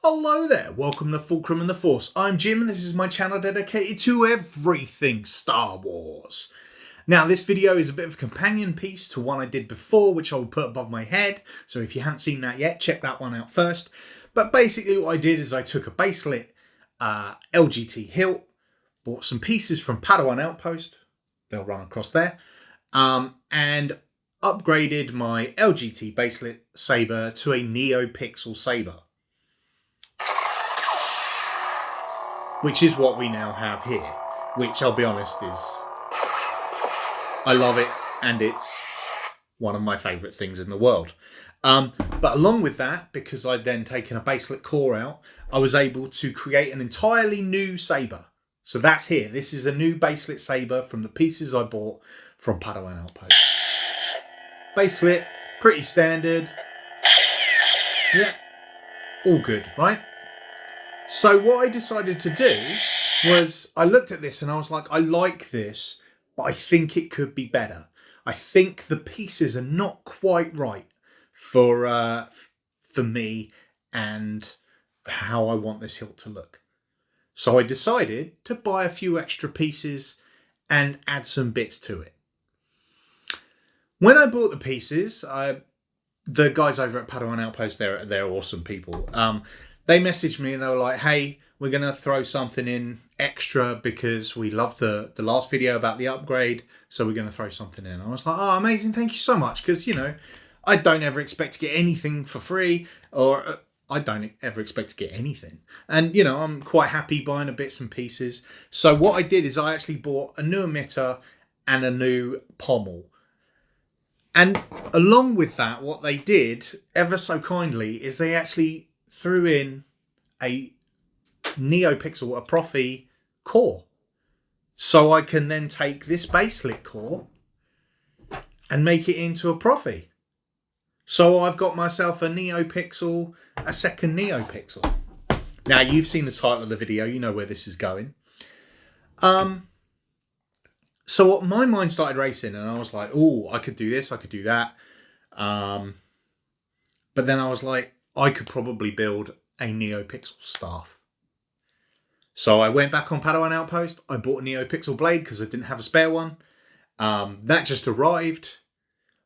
Hello there, welcome to Fulcrum and the Force. I'm Jim and this is my channel dedicated to everything Star Wars. Now this video is a bit of a companion piece to one I did before, which I will put above my head, so if you haven't seen that yet, check that one out first. But basically what I did is I took a baselit LGT hilt, bought some pieces from Padawan Outpost, they'll run across there, and upgraded my LGT baselit saber to a Neopixel saber. Which is what we now have here, which I'll be honest is, I love it and it's one of my favourite things in the world. But along with that, because I'd then taken a baselit core out, I was able to create an entirely new saber. So that's here. This is a new baselit saber from the pieces I bought from Padawan Outpost. Baselit, pretty standard. Yeah, all good, right? So what I decided to do was I looked at this and I was like, I like this, but I think it could be better. I think the pieces are not quite right for me and how I want this hilt to look. So I decided to buy a few extra pieces and add some bits to it. When I bought the pieces, the guys over at Padawan Outpost, they're awesome people. They messaged me and they were like, hey, we're going to throw something in extra because we loved the last video about the upgrade. So we're going to throw something in. I was like, oh, amazing. Thank you so much. Because, you know, I don't ever expect to get anything for free, or I don't ever expect to get anything. And, you know, I'm quite happy buying the bits and pieces. So what I did is I actually bought a new emitter and a new pommel. And along with that, what they did ever so kindly is they actually threw in a Neopixel, a Profi core. So I can then take this baselit core and make it into a Profi. So I've got myself a Neopixel, a second Neopixel. Now you've seen the title of the video, you know where this is going. So my mind started racing and I was like, oh, I could do this, I could do that. But then I was like, I could probably build a Neopixel staff. So I went back on Padawan Outpost. I bought a Neopixel blade because I didn't have a spare one. That just arrived.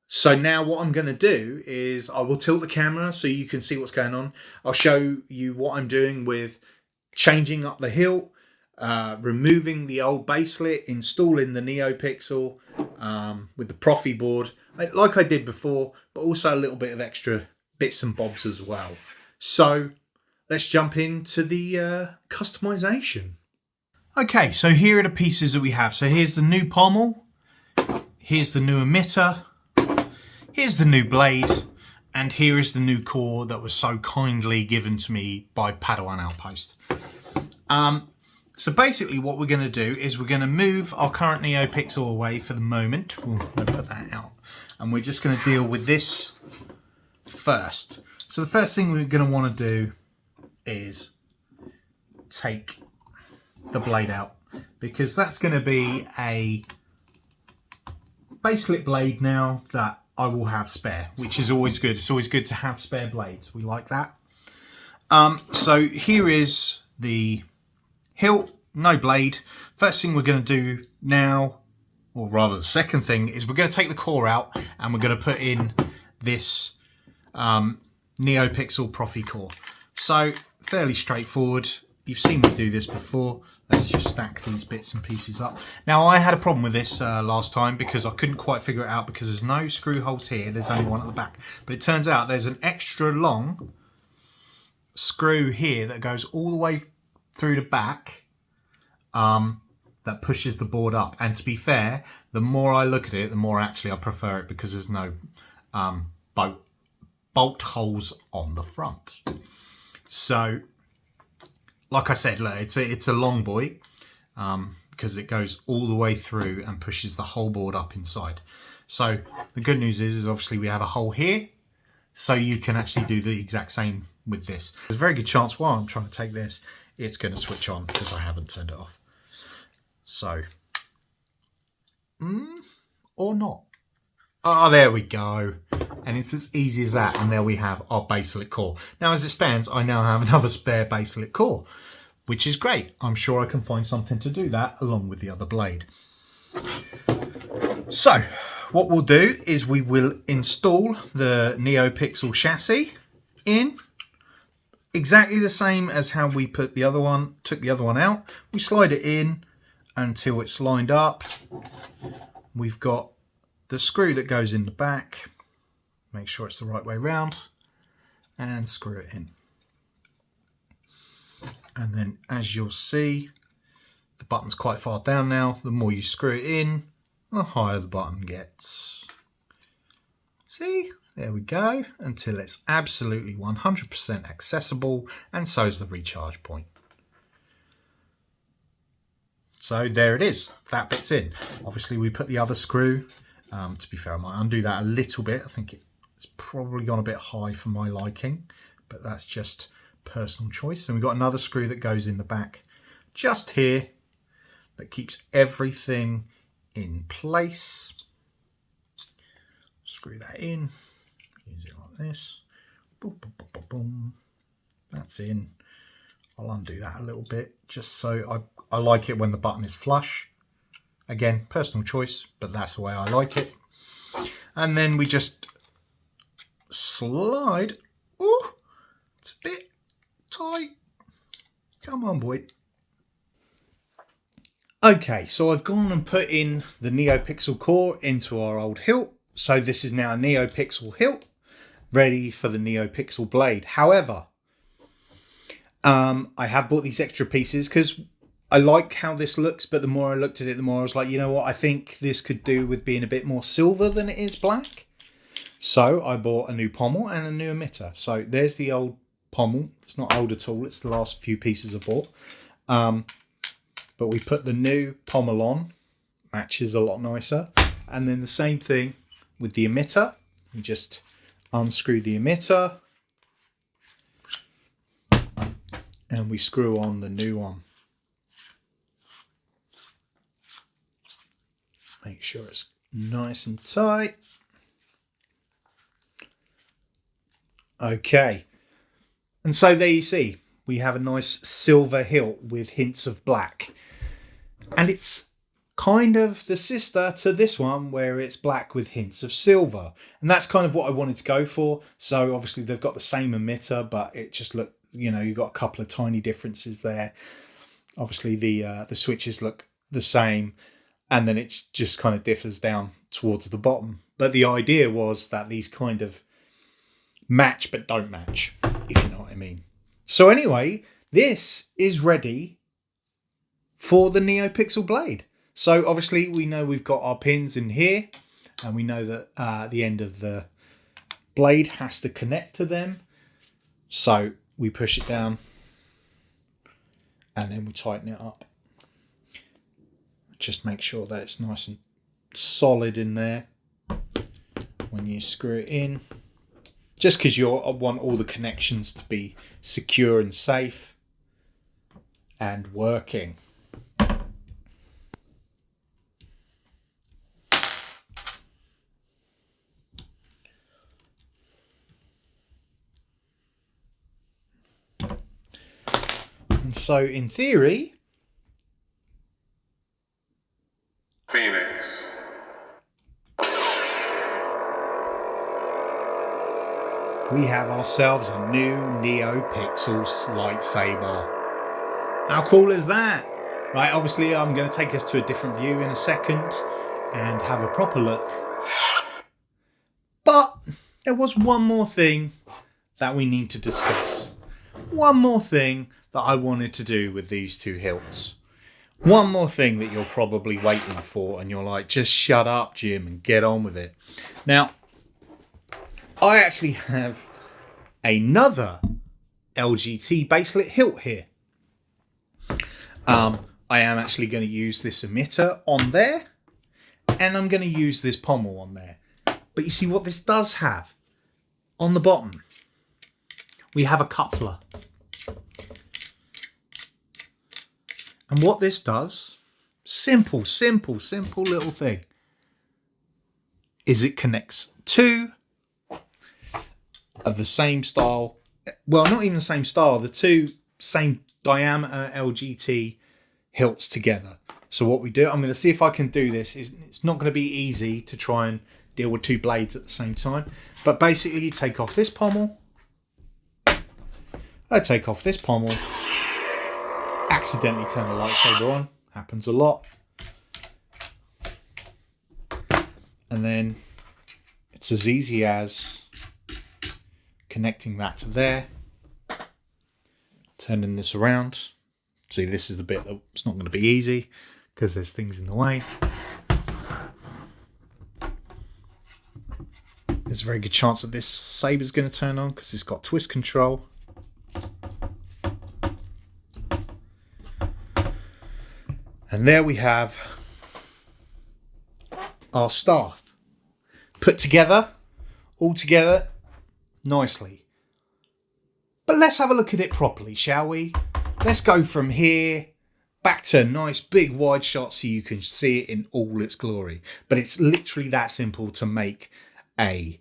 So now what I'm going to do is I will tilt the camera so you can see what's going on. I'll show you what I'm doing with changing up the hilt, removing the old baselit, installing the Neopixel with the Profi board, like I did before, but also a little bit of extra bits and bobs as well. So let's jump into the customization. Okay, so here are the pieces that we have. So here's the new pommel, here's the new emitter, here's the new blade, and here is the new core that was so kindly given to me by Padawan Outpost. So basically what we're going to do is we're going to move our current Neopixel away for the moment. We'll put that out. And we're just going to deal with this first. So the first thing we're going to want to do is take the blade out, because that's going to be a baselit blade now that I will have spare, which is always good. It's always good to have spare blades. We like that. So here is the hilt, no blade. First thing we're going to do now, or rather the second thing, is we're going to take the core out and we're going to put in this Neopixel Profi core. So fairly straightforward. You've seen me do this before. Let's just stack these bits and pieces up. Now I had a problem with this last time because I couldn't quite figure it out because there's no screw holes here. There's only one at the back. But it turns out there's an extra long screw here that goes all the way through the back that pushes the board up. And to be fair, the more I look at it, the more actually I prefer it because there's no bolt holes on the front. So like I said, look, it's a long boy because it goes all the way through and pushes the whole board up inside. So the good news is obviously we have a hole here, so you can actually do the exact same with this. There's a very good chance while I'm trying to take this, it's going to switch on because I haven't turned it off. So, or not. Oh, there we go. And it's as easy as that. And there we have our baselit core. Now, as it stands, I now have another spare baselit core, which is great. I'm sure I can find something to do that along with the other blade. So what we'll do is we will install the Neopixel chassis in exactly the same as how we put the other one, took the other one out. We slide it in until it's lined up. We've got the screw that goes in the back. Make sure it's the right way round and screw it in. And then, as you'll see, the button's quite far down now. The more you screw it in, the higher the button gets. See? There we go. Until it's absolutely 100% accessible, and so is the recharge point. So there it is. That bit's in. Obviously, we put the other screw. To be fair, I might undo that a little bit. I think it's probably gone a bit high for my liking, but that's just personal choice. And we've got another screw that goes in the back just here that keeps everything in place. Screw that in, use it like this. Boom, boom, boom, boom, boom. That's in. I'll undo that a little bit just so I like it when the button is flush. Again, personal choice, but that's the way I like it. And then we just slide. Ooh, it's a bit tight. Come on, boy. Okay, so I've gone and put in the Neopixel core into our old hilt. So this is now a Neopixel hilt, ready for the Neopixel blade. However, I have bought these extra pieces because I like how this looks, but the more I looked at it, the more I was like, you know what, I think this could do with being a bit more silver than it is black. So I bought a new pommel and a new emitter. So there's the old pommel. It's not old at all. It's the last few pieces I bought. But we put the new pommel on. Matches a lot nicer. And then the same thing with the emitter. We just unscrew the emitter. And we screw on the new one. Make sure it's nice and tight. Okay. And so there you see, we have a nice silver hilt with hints of black. And it's kind of the sister to this one where it's black with hints of silver. And that's kind of what I wanted to go for. So obviously they've got the same emitter, but it just looked, you know, you've got a couple of tiny differences there. Obviously the switches look the same, and then it just kind of differs down towards the bottom. But the idea was that these kind of match but don't match, if you know what I mean. So anyway, this is ready for the Neopixel blade. So obviously we know we've got our pins in here, and we know that the end of the blade has to connect to them. So we push it down and then we tighten it up. Just make sure that it's nice and solid in there when you screw it in. Just because you want all the connections to be secure and safe and working. And so in theory, Phoenix. we have ourselves a new Neopixel lightsaber. How cool is that? Right, obviously I'm going to take us to a different view in a second and have a proper look. But there was one more thing that we need to discuss. One more thing that I wanted to do with these two hilts. One more thing that you're probably waiting for, and you're like, just shut up, Jim, and get on with it. Now, I actually have another LGT baselit hilt here. I am actually going to use this emitter on there, and I'm going to use this pommel on there. But you see what this does have? On the bottom, we have a coupler. And what this does, simple little thing, is it connects to of the same style. Well, not even the same style. The two same diameter LGT hilts together. So what we do, I'm going to see if I can do this. It's not going to be easy to try and deal with two blades at the same time. But basically you take off this pommel. I take off this pommel. Accidentally turn the lightsaber on. Happens a lot. And then it's as easy as connecting that to there. Turning this around. See, this is the bit that's not going to be easy because there's things in the way. There's a very good chance that this saber is going to turn on because it's got twist control. And there we have our staff put together, all together nicely. But let's have a look at it properly, shall we? Let's go from here back to a nice big wide shot so you can see it in all its glory. But it's literally that simple to make a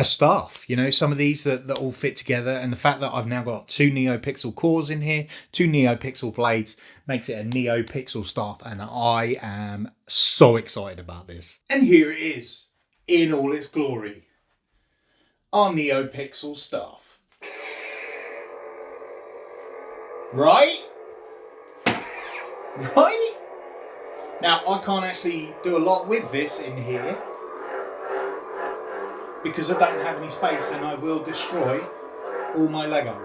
staff. You know, some of these that all fit together, and the fact that I've now got two Neopixel cores in here, two Neopixel blades, makes it a Neopixel staff, and I am so excited about this. And here it is in all its glory, our Neopixel staff. Right? Right? Now, I can't actually do a lot with this in here because I don't have any space, and I will destroy all my Lego.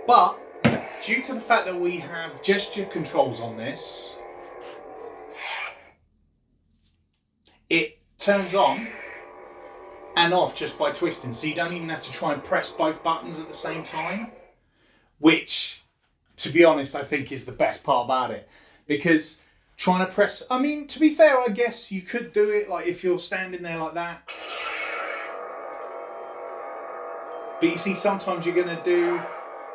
But due to the fact that we have gesture controls on this, it turns on and off just by twisting, so you don't even have to try and press both buttons at the same time, which, to be honest, I think is the best part about it. Because trying to press, I mean, to be fair, I guess you could do it like if you're standing there like that. But you see, sometimes you're going to do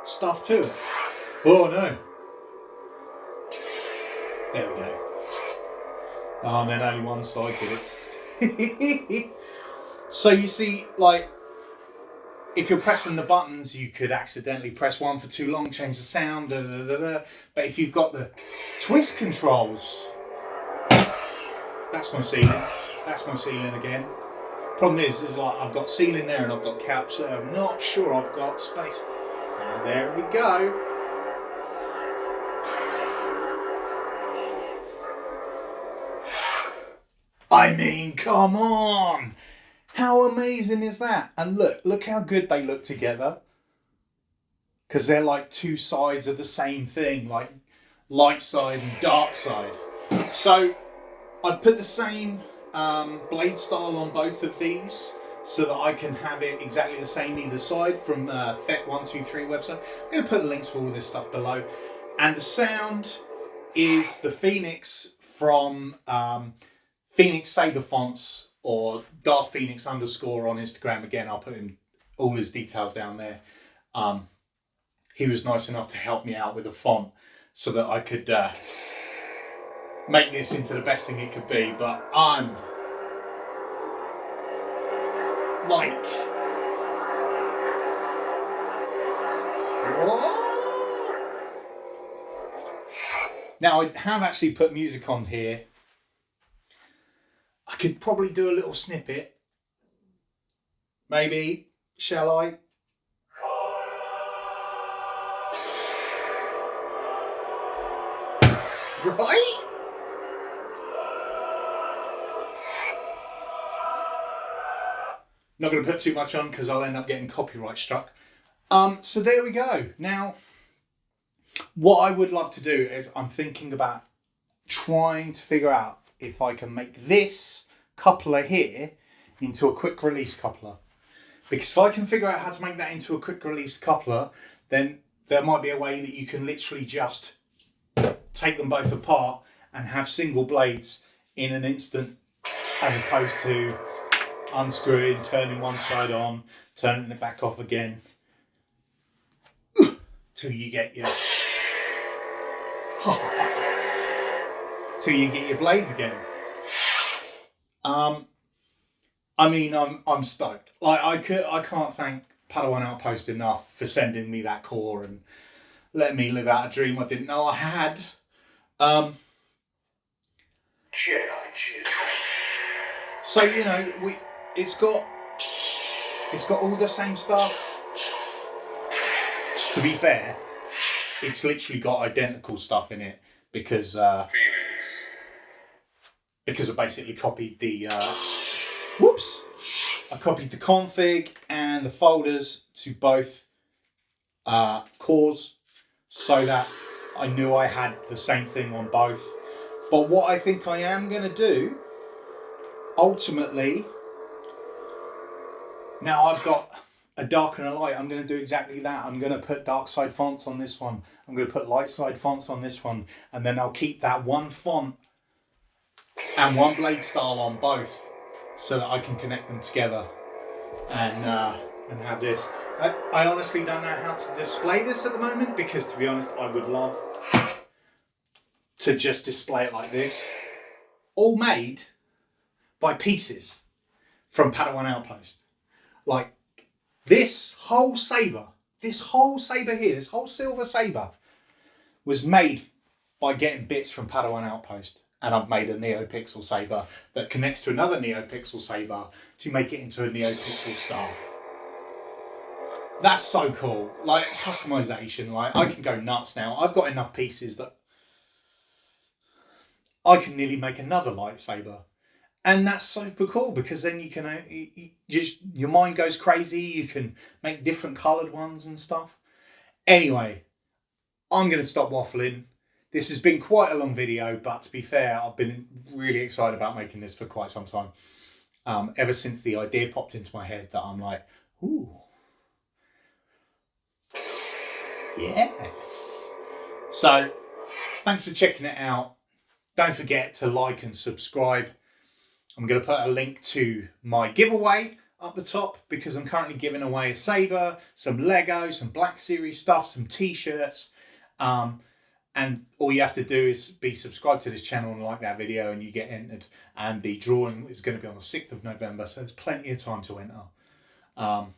stuff to it. Oh no. There we go. Oh, and then only one side did it. So you see, like, if you're pressing the buttons, you could accidentally press one for too long, change the sound, da, da, da, da. But if you've got the twist controls, that's my ceiling. That's my ceiling again. Problem is like I've got ceiling there and I've got couch there. I'm not sure I've got space. And there we go. I mean, come on! How amazing is that? And look how good they look together. Because they're like two sides of the same thing, like light side and dark side. So I've put the same blade style on both of these so that I can have it exactly the same either side from FET123 website. I'm going to put links for all this stuff below. And the sound is the Phoenix from Phoenix Saber Fonts, or Darth Phoenix _ on Instagram. Again, I'll put in all his details down there. He was nice enough to help me out with a font so that I could make this into the best thing it could be. But I'm like, what? Now, I have actually put music on here. I could probably do a little snippet. Maybe. Shall I? Right? Not going to put too much on because I'll end up getting copyright struck. So there we go. Now, what I would love to do is I'm thinking about trying to figure out if I can make this coupler here into a quick release coupler. Because if I can figure out how to make that into a quick release coupler, then there might be a way that you can literally just take them both apart and have single blades in an instant, as opposed to unscrewing, turning one side on, turning it back off again, till you get your till you get your blades again. I mean, I'm stoked. Like I can't thank Padawan Outpost enough for sending me that core and letting me live out a dream I didn't know I had. Jedi Jedi. So you know, it's got all the same stuff. To be fair, it's literally got identical stuff in it because I basically copied the I copied the config and the folders to both cores so that I knew I had the same thing on both. But what I think I am going to do, ultimately, now I've got a dark and a light, I'm going to do exactly that. I'm going to put dark side fonts on this one. I'm going to put light side fonts on this one. And then I'll keep that one font and one blade style on both so that I can connect them together and have this. I honestly don't know how to display this at the moment because, to be honest, I would love to just display it like this. All made by pieces from Padawan Outpost. Like this whole saber here, this whole silver saber was made by getting bits from Padawan Outpost. And I've made a Neopixel saber that connects to another Neopixel saber to make it into a Neopixel staff. That's so cool. Like customization, like I can go nuts now. I've got enough pieces that I can nearly make another lightsaber. And that's super cool because then you can your mind goes crazy. You can make different coloured ones and stuff. Anyway, I'm going to stop waffling. This has been quite a long video, but to be fair, I've been really excited about making this for quite some time. Ever since the idea popped into my head that I'm like, ooh, yes. So, thanks for checking it out. Don't forget to like and subscribe. I'm going to put a link to my giveaway up the top because I'm currently giving away a saber, some Lego, some Black Series stuff, some t-shirts. And all you have to do is be subscribed to this channel and like that video and you get entered. And the drawing is going to be on the 6th of November, so there's plenty of time to enter. You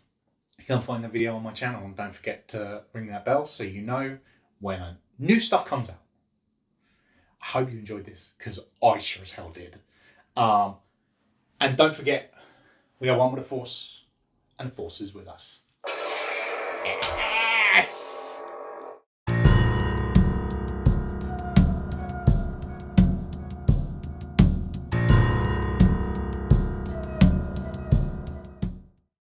can find the video on my channel and don't forget to ring that bell so you know when new stuff comes out. I hope you enjoyed this because I sure as hell did. And don't forget, we are one with the Force and the Force is with us. Yes!